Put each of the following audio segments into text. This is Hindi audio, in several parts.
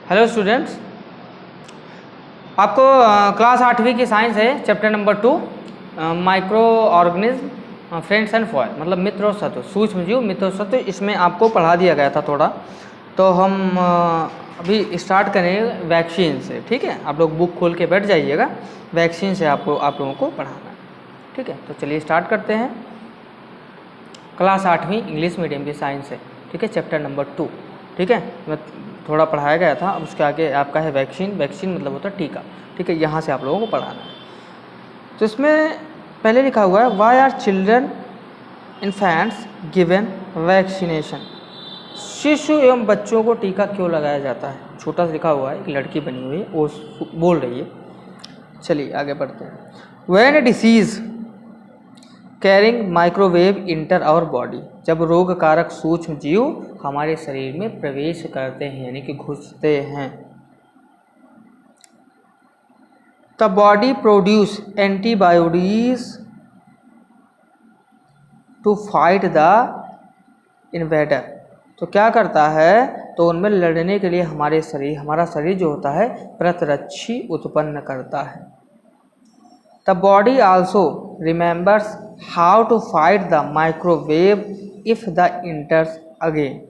हेलो स्टूडेंट्स, आपको क्लास 8वीं की साइंस है, chapter number 2 micro organism friends and foil, मतलब मित्र और शत्रु, सूक्ष्म जीव, मित्र और शत्रु। इसमें आपको पढ़ा दिया गया था थोड़ा, तो हम अभी स्टार्ट करेंगे वैक्सीन से। ठीक है, आप लोग बुक खोल के बैठ जाइएगा, वैक्सीन से आप लोगों को पढ़ाना है। ठीक है, तो चलिए स्टार्ट करते हैं। क्लास 8वीं इंग्लिश मीडियम की साइंस है। ठीक है, चैप्टर नंबर 2। ठीक है, थोड़ा पढ़ाया गया था, अब उसके आगे आपका है वैक्सीन। वैक्सीन मतलब होता है टीका। ठीक है, यहाँ से आप लोगों को पढ़ाना है। तो इसमें पहले लिखा हुआ है why are children infants given vaccination. शिशु एवं बच्चों को टीका क्यों लगाया जाता है। छोटा सा लिखा हुआ है, एक लड़की बनी हुई है, वो बोल रही है। चलिए आगे बढ़ते हैं। When a disease carrying microwave enter our body, जब रोग कारक सूक्ष्म जीव हमारे शरीर में प्रवेश करते हैं यानी कि घुसते हैं, the body produce antibodies to fight the invader. तो क्या करता है, तो उनमें लड़ने के लिए हमारा शरीर जो होता है प्रतिरक्षी उत्पन्न करता है। The body also remembers how to fight the microwave if the enters again.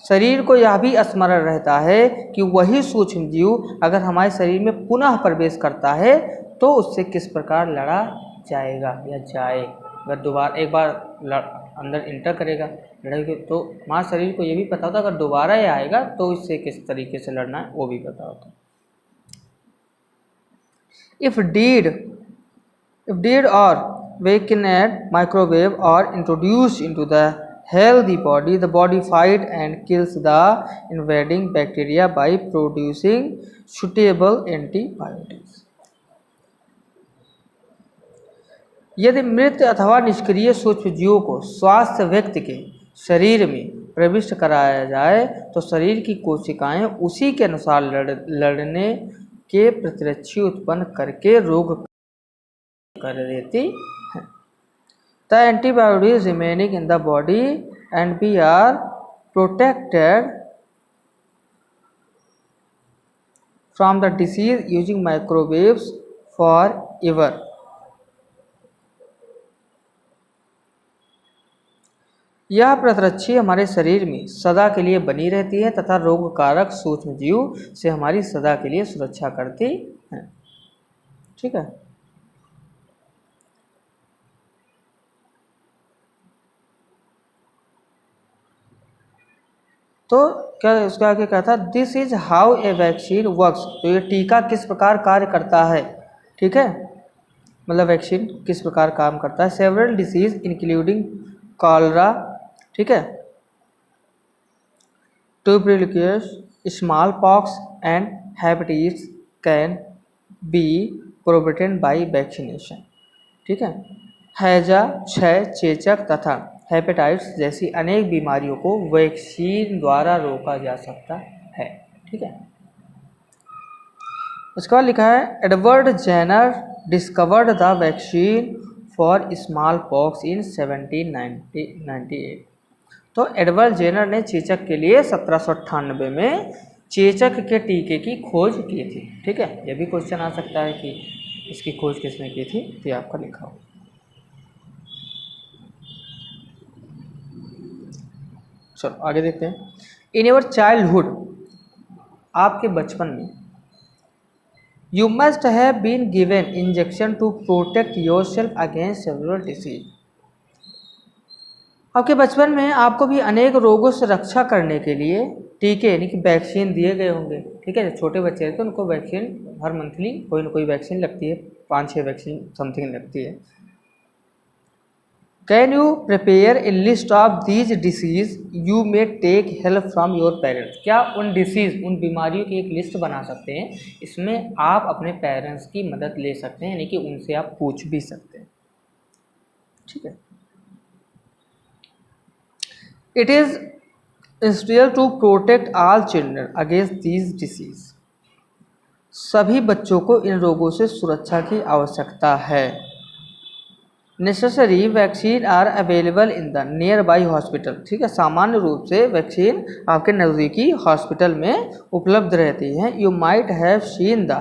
शरीर को यह भी स्मरण रहता है कि वही सूक्ष्म जीव अगर हमारे शरीर में पुनः प्रवेश करता है तो उससे किस प्रकार लड़ा जाएगा या जाए। अगर दोबारा एक बार अंदर इंटर करेगा, लड़ेगा, तो हमारे शरीर को ये भी पता होता है अगर दोबारा ये आएगा तो इससे किस तरीके से लड़ना है वो भी पता होता है। If dead or weakened microwave are introduced into the healthy body, the body fight and kills the invading bacteria by producing suitable antibiotics. यदि मृत अथवा निष्क्रिय सूक्ष्म जीवों को स्वस्थ व्यक्ति के शरीर में प्रविष्ट कराया जाए तो शरीर की कोशिकाएं उसी के अनुसार लड़ने के प्रतिरक्षी उत्पन्न करके रोग कर देती हैं। The antibodies remaining in the body and we are protected from the disease using microwaves for ever. यह प्रतिरक्षी हमारे शरीर में सदा के लिए बनी रहती है तथा रोग कारक सूक्ष्म जीव से हमारी सदा के लिए सुरक्षा करती है। ठीक है, तो क्या उसका आगे कहा था, this is how a vaccine works. तो ये टीका किस प्रकार कार्य करता है। ठीक है, मतलब वैक्सीन किस प्रकार काम करता है। सेवरल डिसीज इंक्लूडिंग कॉलरा, ठीक है, tuberculosis, small pox and hepatitis can be prevented by vaccination. ठीक है, हैजा, क्षय, चेचक तथा हेपेटाइटिस जैसी अनेक बीमारियों को वैक्सीन द्वारा रोका जा सकता है। ठीक है, उसके बाद लिखा है Edward Jenner discovered the vaccine for smallpox in 1798। तो एडवर्ड जेनर ने चेचक के लिए 1798 में चेचक के टीके की खोज की थी। ठीक है, यह भी क्वेश्चन आ सकता है कि इसकी खोज किसने की थी, तो ये आपका लिखा हो। चलो आगे देखते हैं। इन योर चाइल्डहुड, आपके बचपन में, you must have been given injection to protect yourself against several disease. आपके बचपन में आपको भी अनेक रोगों से रक्षा करने के लिए टीके यानी कि वैक्सीन दिए गए होंगे। ठीक है, छोटे बच्चे हैं तो उनको वैक्सीन हर मंथली कोई ना कोई वैक्सीन लगती है, 5-6 वैक्सीन समथिंग लगती है। Can you prepare a list of these disease you may take help from your parents. क्या उन डिसीज़, उन बीमारियों की एक लिस्ट बना सकते हैं, इसमें आप अपने पेरेंट्स की मदद ले सकते हैं, यानी कि उनसे आप पूछ भी सकते हैं। ठीक है, it is essential to protect all children against these disease. सभी बच्चों को इन रोगों से सुरक्षा की आवश्यकता है। Necessary vaccine are available in the nearby hospital. ठीक है, सामान्य रूप से वैक्सीन आपके नज़दीकी हॉस्पिटल में उपलब्ध रहती हैं। You might have seen the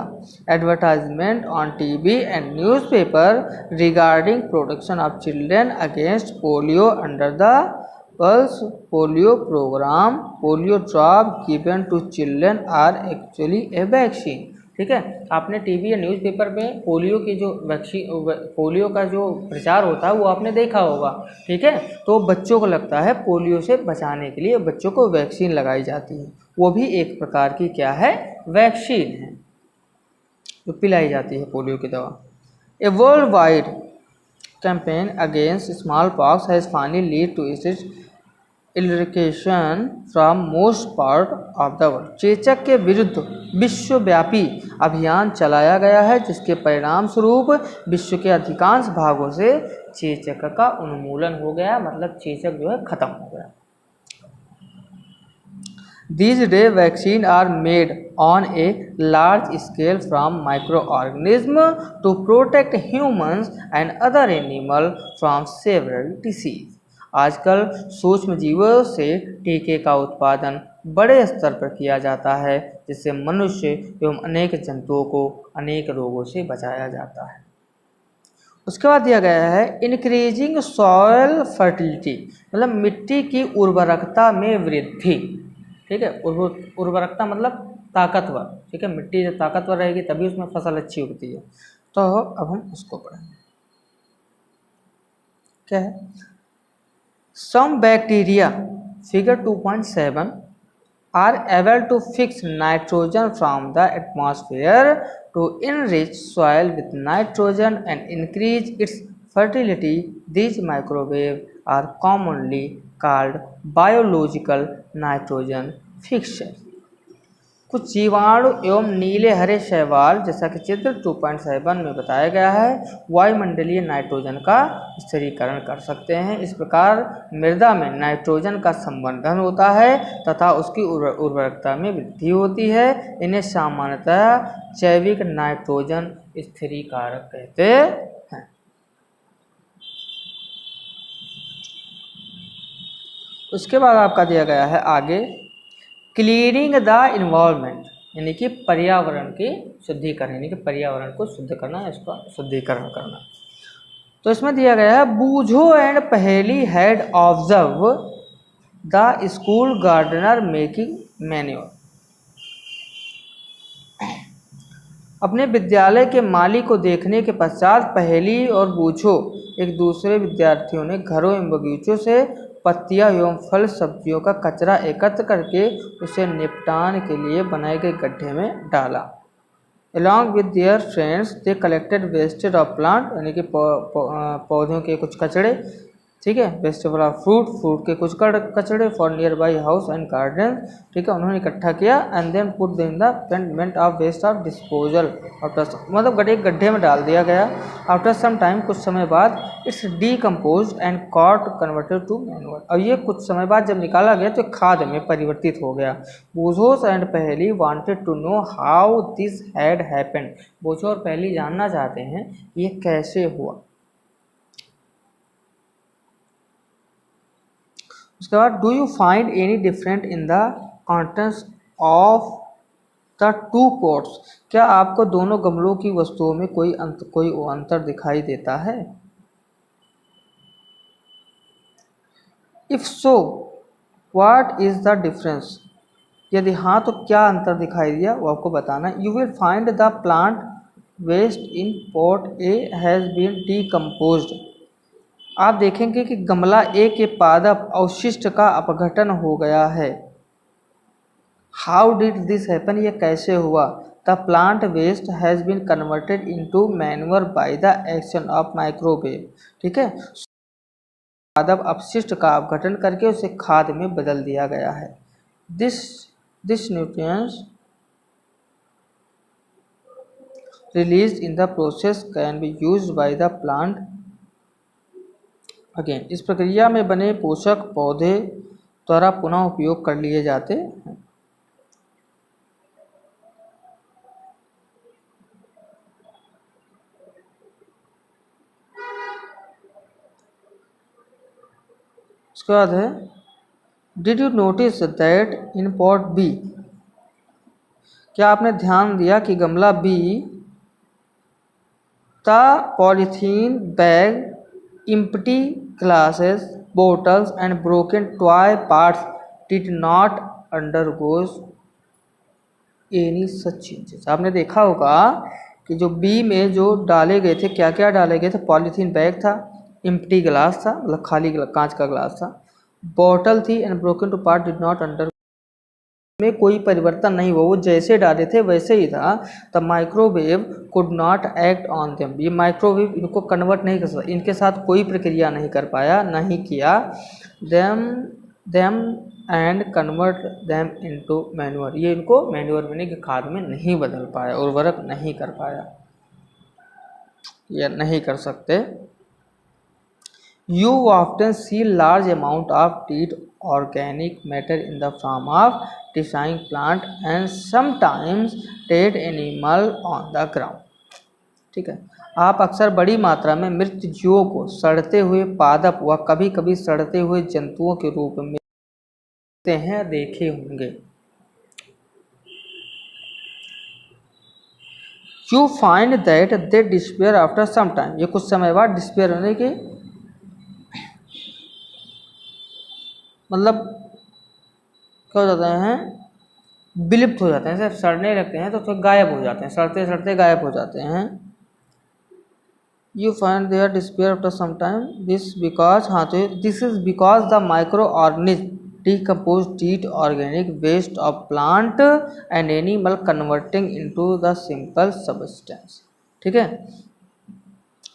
advertisement on TV and newspaper regarding protection of children against polio under the pulse polio programme. Polio drop given to children are actually a vaccine. ठीक है, आपने टीवी या न्यूज़पेपर में पोलियो की जो पोलियो का जो प्रचार होता है वो आपने देखा होगा। ठीक है, तो बच्चों को लगता है पोलियो से बचाने के लिए बच्चों को वैक्सीन लगाई जाती है, वो भी एक प्रकार की क्या है, वैक्सीन है, जो पिलाई जाती है पोलियो की दवा। A world wide campaign against smallpox has finally lead to its eradication from most part of the world. चेचक के विरुद्ध विश्वव्यापी अभियान चलाया गया है, जिसके परिणाम स्वरूप विश्व के अधिकांश भागों से चेचक का उन्मूलन हो गया, मतलब चेचक जो है खत्म हो गया। These days vaccines are made on a large scale from microorganisms to protect humans and other animals from several diseases. आजकल सूक्ष्म जीवों से टीके का उत्पादन बड़े स्तर पर किया जाता है, जिससे मनुष्य एवं अनेक जंतुओं को अनेक रोगों से बचाया जाता है। उसके बाद दिया गया है इंक्रीजिंग सॉयल फर्टिलिटी, मतलब मिट्टी की उर्वरकता में वृद्धि। ठीक है, उर्वरकता मतलब ताकतवर। ठीक है, मिट्टी जब ताकतवर रहेगी तभी उसमें फसल अच्छी उगती है। तो अब हम उसको पढ़ेंगे, क्या है। Some bacteria figure 2.7 are able to fix nitrogen from the atmosphere to enrich soil with nitrogen and increase its fertility. These microwaves are commonly called biological nitrogen fixers. कुछ जीवाणु एवं नीले हरे शैवाल, जैसा कि चित्र 2.7 में बताया गया है, वायुमंडलीय नाइट्रोजन का स्थिरीकरण कर सकते हैं। इस प्रकार मृदा में नाइट्रोजन का संवर्धन होता है तथा उसकी उर्वरकता में वृद्धि होती है। इन्हें सामान्यतः जैविक नाइट्रोजन स्थिरीकारक कहते हैं। उसके बाद आपका दिया गया है आगे क्लीनिंग द इन्वायरमेंट, यानी कि पर्यावरण की शुद्धिकरण, यानी कि पर्यावरण को शुद्ध करना, इसका शुद्धिकरण करना। तो इसमें दिया गया है Boojho and Paheli had observe the school gardener making manure. अपने विद्यालय के माली को देखने के पश्चात पहेली और बूझो एक दूसरे विद्यार्थियों ने घरों एवं बगीचों से पत्तियां एवं फल सब्जियों का कचरा एकत्र करके उसे निपटान के लिए बनाए गए गड्ढे में डाला। Along with their friends they collected wastage of plant, यानी कि पौधों के कुछ कचड़े, ठीक है, वेजिटेबल ऑफ फ्रूट के कुछ कचड़े for nearby house and garden. ठीक है, उन्होंने इकट्ठा किया and then put in the pit meant of waste of disposal, मतलब एक गड्ढे में डाल दिया गया। आफ्टर सम टाइम, कुछ समय बाद, it's decompose and got converted to manure. और ये कुछ समय बाद जब निकाला गया तो खाद में परिवर्तित हो गया। Boojho and Paheli wanted to know how this had happened. Boojho और पहेली जानना चाहते हैं ये कैसे हुआ। उसके बाद do you find any different in the contents of the two pots, क्या आपको दोनों गमलों की वस्तुओं में कोई अंतर दिखाई देता है। If so what is the difference, यदि हाँ तो क्या अंतर दिखाई दिया वो आपको बताना है। You will find the plant waste in pot A has been decomposed, आप देखेंगे कि गमला ए के पादप अवशिष्ट का अपघटन हो गया है। हाउ डिड दिस हैपन, ये कैसे हुआ। The plant waste has been converted into manure by the action of microwave. ठीक है, पादप अपशिष्ट का अपघटन करके उसे खाद में बदल दिया गया है। This nutrients released in the process can be used by the plant again, इस प्रक्रिया में बने पोषक पौधे द्वारा पुनः उपयोग कर लिए जाते हैं। उसके बाद है did you notice that in pot B, क्या आपने ध्यान दिया कि गमला B the polythene bag empty glasses bottles and broken toy parts did not undergoes any such changes. आपने देखा होगा कि जो बी में जो डाले गए थे, क्या क्या डाले गए थे, पॉलीथीन बैग था, इम्प्टी ग्लास था मतलब खाली कांच का ग्लास था, बॉटल थी and broken to part did not under, में कोई परिवर्तन नहीं हुआ, वो जैसे डाले थे वैसे ही था। The microwave could not act on them, ये माइक्रोवेव इनको कन्वर्ट नहीं कर सकता, इनके साथ कोई प्रक्रिया नहीं कर पाया, नहीं किया। Them and convert them into manure, ये इनको मैन्योर यानी कि खाद में नहीं बदल पाया, उर्वरक नहीं कर पाया, या नहीं कर सकते। You often see large amount of dead organic matter in the form of decaying plant and sometimes dead animal on the ground। ठीक है, आप अक्सर बड़ी मात्रा में मृत जीवों को सड़ते हुए पादप व कभी कभी सड़ते हुए जंतुओं के रूप में देखते हैं, देखे होंगे। You find that they disappear after some time, ये कुछ समय बाद डिस्पेयर होने के मतलब क्या हो जाते हैं, विलुप्त हो जाते हैं, सिर्फ सड़ने लगते हैं तो फिर गायब हो जाते हैं, सड़ते सड़ते गायब हो जाते हैं। You find their disappear after some time, this because, हाँ तो this is because the micro organism decompose dead organic waste of plant and animal converting into the simple substance. ठीक है,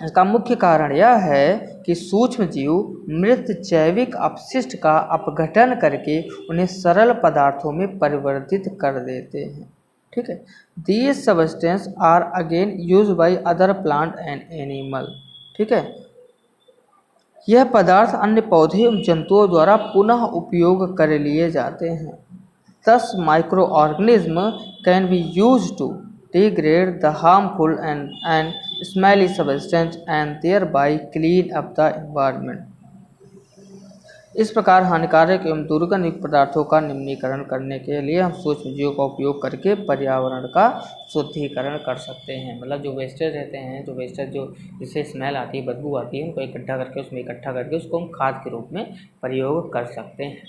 इसका मुख्य कारण यह है कि सूक्ष्म जीव मृत जैविक अपशिष्ट का अपघटन करके उन्हें सरल पदार्थों में परिवर्तित कर देते हैं। ठीक है, these substance are again use by other plant and animal. ठीक है, यह पदार्थ अन्य पौधे एवं जंतुओं द्वारा पुनः उपयोग कर लिए जाते हैं। Thus microorganism can be used to degrade the harmful and smelly substance and thereby clean up the environment। इस प्रकार हानिकारक एवं दुर्गंध युक्त पदार्थों का निम्नीकरण करने के लिए हम सूक्ष्म जीवों का उपयोग करके पर्यावरण का शुद्धिकरण कर सकते हैं। मतलब जो वेस्टेज रहते हैं, जो वेस्टेज जो जिससे स्मेल आती है, बदबू आती है, उनको इकट्ठा करके उसमें इकट्ठा करके उसको हम खाद के रूप में प्रयोग कर सकते हैं।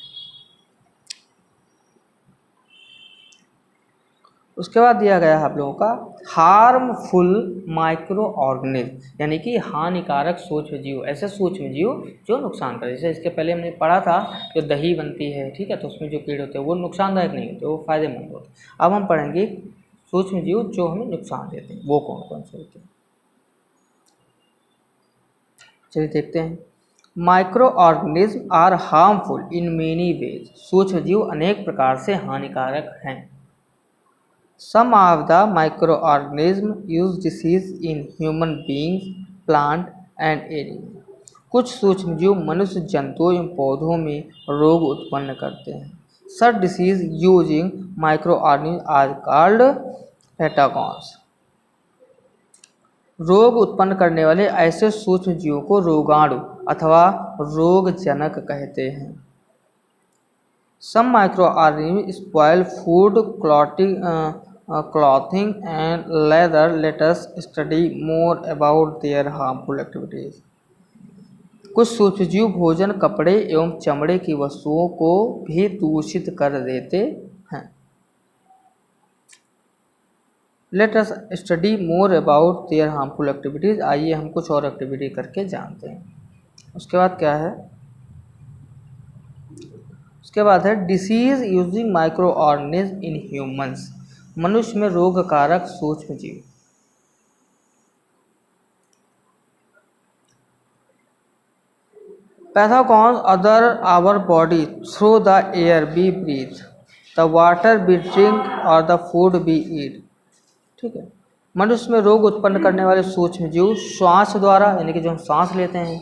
उसके बाद दिया गया है आप लोगों का हार्मफुल माइक्रो ऑर्गेनिज्म, यानी कि हानिकारक सूक्ष्म जीव, ऐसे सूक्ष्म जीव जो नुकसान करे। जैसे इसके पहले हमने पढ़ा था जो दही बनती है, ठीक है, तो उसमें जो कीड़े होते हैं वो नुकसानदायक नहीं होते, वो फायदेमंद होते हैं। अब हम पढ़ेंगे सूक्ष्म जीव जो हमें नुकसान देते हैं, वो कौन कौन से होते हैं। चलिए देखते हैं। Micro organism are harmful in many ways, सूक्ष्म जीव अनेक प्रकार से हानिकारक हैं। Some of the microorganisms use disease in human beings, plant and animals। कुछ सूक्ष्मजीव मनुष्य, जंतुओं एवं पौधों में रोग उत्पन्न करते हैं। Such disease using microorganisms are called pathogens। रोग उत्पन्न करने वाले ऐसे सूक्ष्मजीवों को रोगाणु अथवा रोगजनक कहते हैं। Some microorganisms spoil food, clothing and leather। Let us study more about their harmful activities। कुछ सूक्ष्मजीव भोजन, कपड़े एवं चमड़े की वस्तुओं को भी दूषित कर देते हैं। Let us study more about their harmful activities। आइए हम कुछ और एक्टिविटी करके जानते हैं। उसके बाद क्या है, उसके बाद है disease using micro organism in humans, मनुष्य में रोगकारक सूक्ष्म जीव। Pathogens other our body through the air we breathe, the water we drink और द फूड वी ईट। ठीक है, मनुष्य में रोग उत्पन्न करने वाले सूक्ष्म जीव श्वास द्वारा, यानी कि जो हम सांस लेते हैं,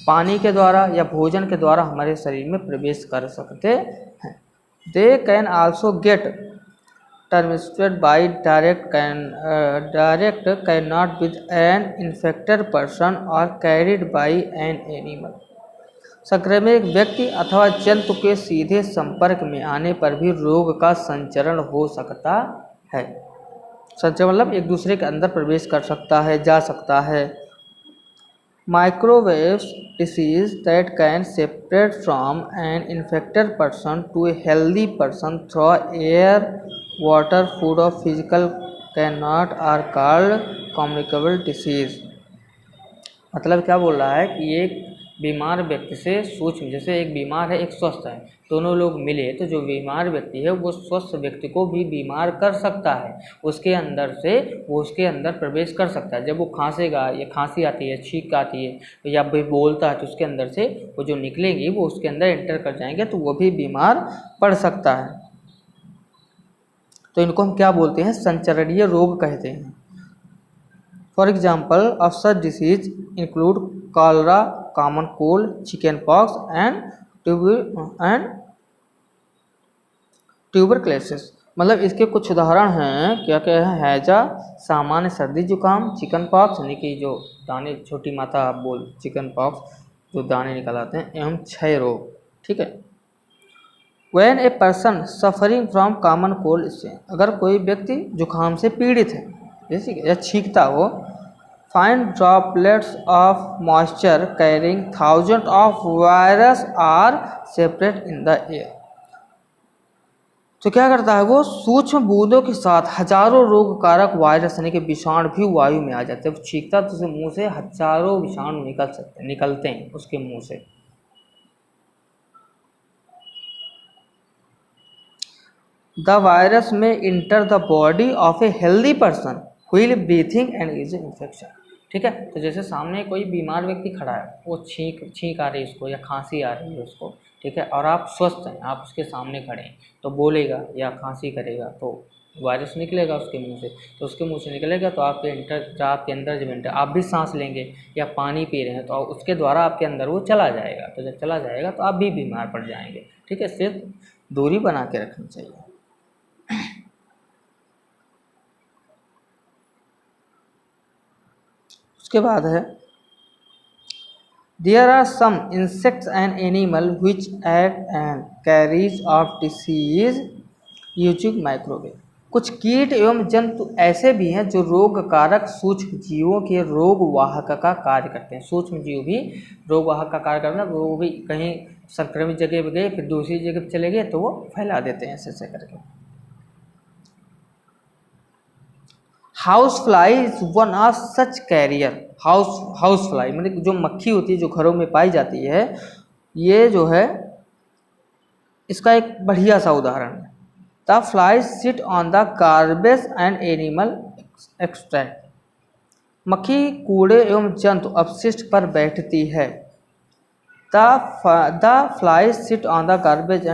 पानी के द्वारा या भोजन के द्वारा हमारे शरीर में प्रवेश कर सकते हैं। They can also get transmitted by direct cannot with an infected person or carried by an animal। संक्रमित व्यक्ति अथवा जंतु के सीधे संपर्क में आने पर भी रोग का संचरण हो सकता है। संचरण मतलब एक दूसरे के अंदर प्रवेश कर सकता है, जा सकता है। Microwaves disease that can separate from an infected person to a healthy person through air, water, food or physical contact are called communicable disease। मतलब क्या बोल रहा है कि एक बीमार व्यक्ति से सूक्ष्म, जैसे एक बीमार है एक स्वस्थ है, दोनों लोग मिले तो जो बीमार व्यक्ति है वो स्वस्थ व्यक्ति को भी बीमार कर सकता है, उसके अंदर से वो उसके अंदर प्रवेश कर सकता है। जब वो खांसेगा या खांसी आती है, छींक आती है या भी बोलता है तो उसके अंदर से वो जो निकलेंगी वो उसके अंदर एंटर कर जाएंगे तो वो भी बीमार पड़ सकता है। तो इनको हम क्या बोलते हैं? संचरणीय रोग कहते हैं। For example of such disease include cholera, common cold, chickenpox and tuberculosis। मतलब इसके कुछ उदाहरण हैं, क्या क्या है? हैजा, सामान्य सर्दी जुकाम, चिकन पॉक्स यानी कि जो दाने, छोटी माता आप बोल चिकन पॉक्स जो दाने निकल आते हैं, एवं क्षय रोग। ठीक है। When a person suffering from common cold, इससे अगर कोई व्यक्ति जुकाम से पीड़ित है जैसे या छींकता हो, fine droplets of moisture carrying thousands of virus are separate in the air। तो क्या करता है वो? सूक्ष्म बूंदों के साथ हजारों रोग कारक वायरस यानी कि विषाणु भी वायु में आ जाते हैं। वो छींकता तो उसके मुंह से हजारों विषाणु निकलते हैं उसके मुंह से। The virus may enter the body of a healthy person while breathing and is infection। ठीक है। तो जैसे सामने कोई बीमार व्यक्ति खड़ा है, वो छींक आ रही है उसको या खांसी आ रही है उसको, ठीक है, और आप स्वस्थ हैं, आप उसके सामने खड़े हैं, तो बोलेगा या खांसी करेगा तो वायरस निकलेगा उसके मुंह से, तो उसके मुंह से निकलेगा तो आपके अंदर जब एंटर, आप भी सांस लेंगे या पानी पी रहे हैं तो उसके द्वारा आपके अंदर वो चला जाएगा। तो जब चला जाएगा तो आप भी बीमार पड़ जाएंगे। ठीक है। सिर्फ दूरी बना के रखनी चाहिए। उसके बाद है There are some insects and animal which act and carries of disease using microwave। कुछ कीट एवं जंतु ऐसे भी हैं जो रोग कारक सूक्ष्म जीवों के रोग वाहक का कार्य करते हैं। सूक्ष्म जीव भी रोग वाहक का कार्य करते हैं। वो भी कहीं संक्रमित जगह पे गए फिर दूसरी जगह पे चले गए तो वो फैला देते हैं ऐसे करके। House fly is one of such carrier. House fly मतलब जो मक्खी होती है जो घरों में पाई जाती है, ये जो है इसका एक बढ़िया सा उदाहरण है। The fly sit on the garbage and animal extract. मक्खी कूड़े एवं जंतु अपशिष्ट पर बैठती है। The fly sit on the garbage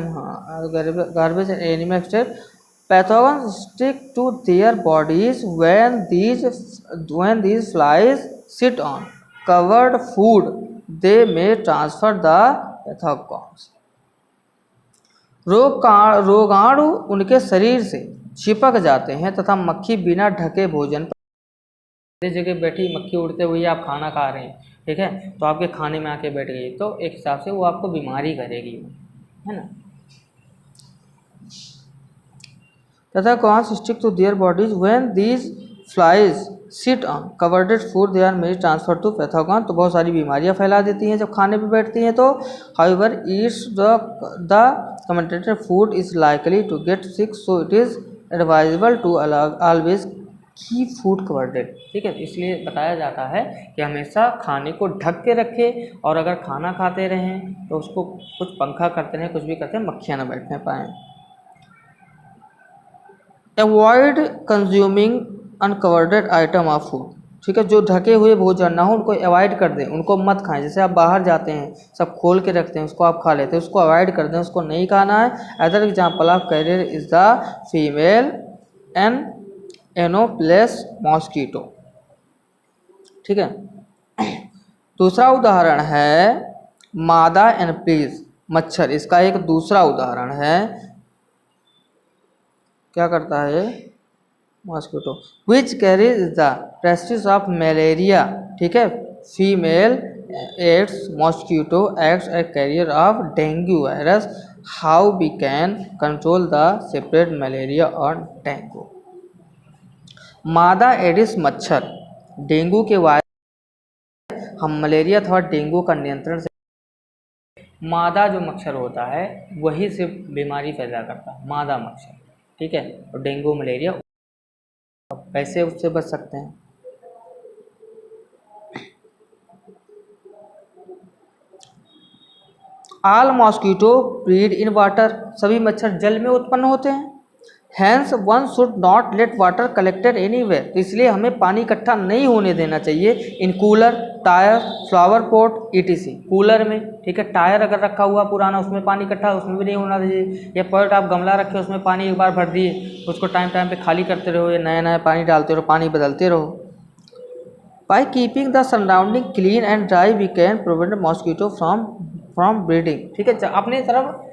and animal extract. Pathogens stick to their bodies when these flies sit on covered food. They may transfer the pathogens। रोगाणु उनके शरीर से चिपक जाते हैं तथा मक्खी बिना ढके भोजन पर जगह बैठी मक्खी उड़ते हुए आप खाना खा रहे हैं, ठीक है, तो आपके खाने में आके बैठ गई तो एक हिसाब से वो आपको बीमारी करेगी, है ना। तथा कॉन्स stick to their bodies when these flies sit on covered food they are merely transfer to pathogen. तो बहुत सारी बीमारियां फैला देती हैं जब खाने पे बैठती हैं तो। However eats the contaminated food is likely to get sick, so it is advisable to always keep food covered. ठीक है, इसलिए बताया जाता है कि हमेशा खाने को ढक के रखें और अगर खाना खाते रहें तो उसको कुछ पंखा करते रहें, कुछ भी करते हैं, मक्खियाँ ना बैठने पाएँ। Avoid consuming uncovered item of food. ठीक है, जो ढके हुए भोजन ना हो उनको अवॉइड कर दें, उनको मत खाएं। जैसे आप बाहर जाते हैं सब खोल के रखते हैं, उसको आप खा लेते हैं, उसको अवॉइड कर दें, उसको नहीं खाना है। Other example of carrier is the female anopheles mosquito. ठीक है, दूसरा उदाहरण है मादा एनोप्लीज मच्छर। इसका एक दूसरा उदाहरण है, क्या करता है mosquito which carries the parasites of malaria. ठीक है, female Aedes mosquito acts a carrier of dengue virus, how we can control the separate malaria और डेंगू। मादा एडिस मच्छर डेंगू के वायरस, हम मलेरिया अथवा डेंगू का नियंत्रण से, मादा जो मच्छर होता है वही से बीमारी पैदा करता है, मादा मच्छर, ठीक है। और डेंगू मलेरिया कैसे उससे बच सकते हैं। All mosquito breed in water, सभी मच्छर जल में उत्पन्न होते हैं। Hence one should not let water collected anywhere, तो इसलिए हमें पानी इकट्ठा नहीं होने देना चाहिए in cooler, tyre, flower pot etc, cooler में, ठीक है। टायर अगर रखा हुआ पुराना उसमें पानी इकट्ठा उसमें भी नहीं होना चाहिए, या पॉट आप गमला रखे उसमें पानी एक बार भर दिए, उसको टाइम टाइम पे खाली करते रहो या नया नया पानी डालते रहो, पानी बदलते रहो। By keeping the surrounding clean and dry we can prevent mosquito from breeding, ठीक है। अपने तरफ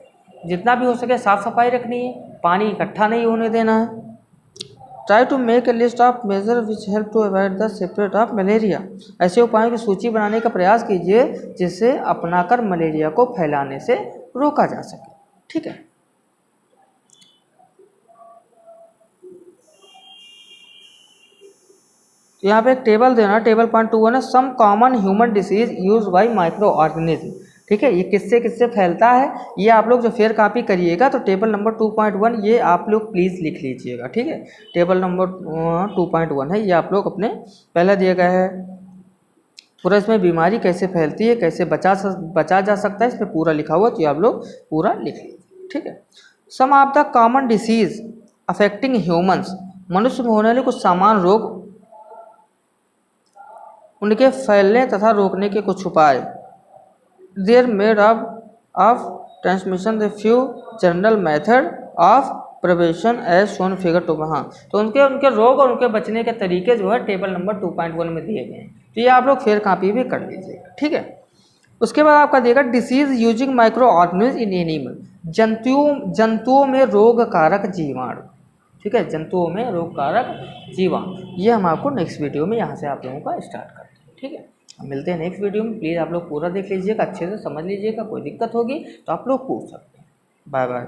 जितना भी हो सके साफ़ सफाई रखनी है, पानी इकट्ठा नहीं होने देना है। Try to make a list of measure which help to avoid the spread of malaria, ऐसे उपायों की सूची बनाने का प्रयास कीजिए जिससे अपनाकर मलेरिया को फैलाने से रोका जा सके, ठीक है। यहाँ पे एक टेबल देना, टेबल पॉइंट 2 है, some common human disease use by microorganism, ठीक है। ये किससे किससे फैलता है, ये आप लोग जो फेयर कॉपी करिएगा तो टेबल नंबर 2.1 ये आप लोग प्लीज़ लिख लीजिएगा, ठीक है। टेबल नंबर 2.1 है, ये आप लोग अपने पहला दिया गया है पूरा, इसमें बीमारी कैसे फैलती है, कैसे बचा जा सकता है, इस पर पूरा लिखा हुआ, तो ये आप लोग पूरा लिख लीजिए, ठीक है। Some of the common disease affecting humans, मनुष्य में होने वाले कुछ सामान्य रोग, उनके फैलने तथा रोकने के कुछ उपाय। Their mode of transmission the few general method of prevention as shown figure 2 में, हाँ, तो उनके रोग और उनके बचने के तरीके जो है टेबल नंबर 2.1 में दिए गए हैं, तो ये आप लोग फेयर कॉपी भी कर लीजिएगा, ठीक है। उसके बाद आपका देगा disease using micro organism in animal, जंतुओं में रोग कारक जीवाणु, ठीक है, जंतुओं में रोग कारक जीवाणु, ये हम आपको नेक्स्ट वीडियो में यहाँ से आप लोगों का स्टार्ट करते हैं, ठीक है। मिलते हैं नेक्स्ट वीडियो में, प्लीज़ आप लोग पूरा देख लीजिएगा, अच्छे से समझ लीजिएगा, कोई दिक्कत होगी तो आप लोग पूछ सकते हैं। Bye bye.